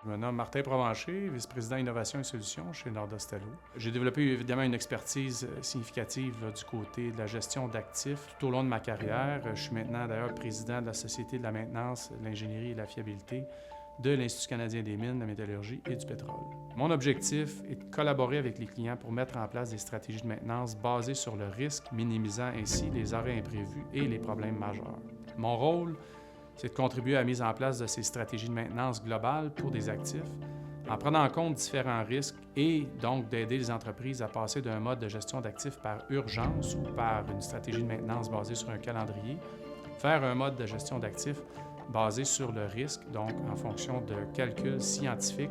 Je me nomme Martin Provencher, vice-président Innovation et Solutions chez Nordostello. J'ai développé évidemment une expertise significative du côté de la gestion d'actifs tout au long de ma carrière. Je suis maintenant d'ailleurs président de la Société de la maintenance, de l'ingénierie et de la fiabilité de l'Institut canadien des mines, de la métallurgie et du pétrole. Mon objectif est de collaborer avec les clients pour mettre en place des stratégies de maintenance basées sur le risque, minimisant ainsi les arrêts imprévus et les problèmes majeurs. Mon rôle, c'est de contribuer à la mise en place de ces stratégies de maintenance globales pour des actifs, en prenant en compte différents risques et donc d'aider les entreprises à passer d'un mode de gestion d'actifs par urgence ou par une stratégie de maintenance basée sur un calendrier, vers un mode de gestion d'actifs basé sur le risque, donc en fonction de calculs scientifiques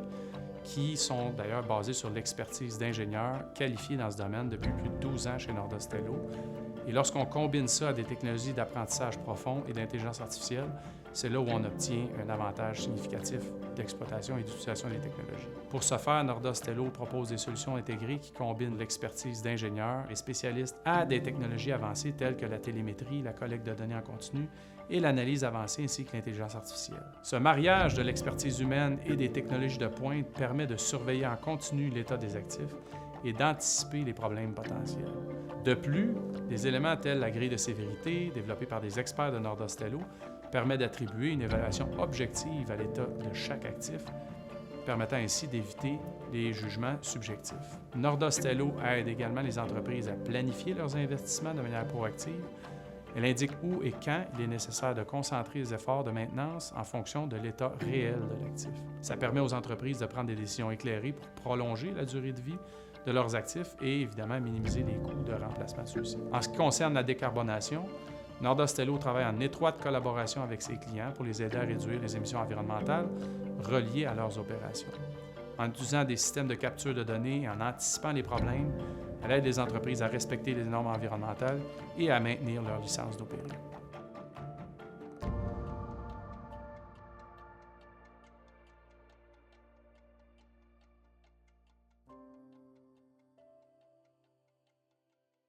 qui sont d'ailleurs basés sur l'expertise d'ingénieurs qualifiés dans ce domaine depuis plus de 12 ans chez Nordostello. Et lorsqu'on combine ça à des technologies d'apprentissage profond et d'intelligence artificielle, c'est là où on obtient un avantage significatif d'exploitation et d'utilisation des technologies. Pour ce faire, Nordostello propose des solutions intégrées qui combinent l'expertise d'ingénieurs et spécialistes à des technologies avancées telles que la télémétrie, la collecte de données en continu et l'analyse avancée ainsi que l'intelligence artificielle. Ce mariage de l'expertise humaine et des technologies de pointe permet de surveiller en continu l'état des actifs et d'anticiper les problèmes potentiels. De plus, des éléments tels la grille de sévérité, développée par des experts de Nordostello, permet d'attribuer une évaluation objective à l'état de chaque actif, permettant ainsi d'éviter les jugements subjectifs. Nordostello aide également les entreprises à planifier leurs investissements de manière proactive. Elle indique où et quand il est nécessaire de concentrer les efforts de maintenance en fonction de l'état réel de l'actif. Ça permet aux entreprises de prendre des décisions éclairées pour prolonger la durée de vie de leurs actifs et évidemment minimiser les coûts de remplacement de ceux-ci. En ce qui concerne la décarbonation, Nordostello travaille en étroite collaboration avec ses clients pour les aider à réduire les émissions environnementales reliées à leurs opérations. En utilisant des systèmes de capture de données et en anticipant les problèmes, elle aide les entreprises à respecter les normes environnementales et à maintenir leur licence d'opérer.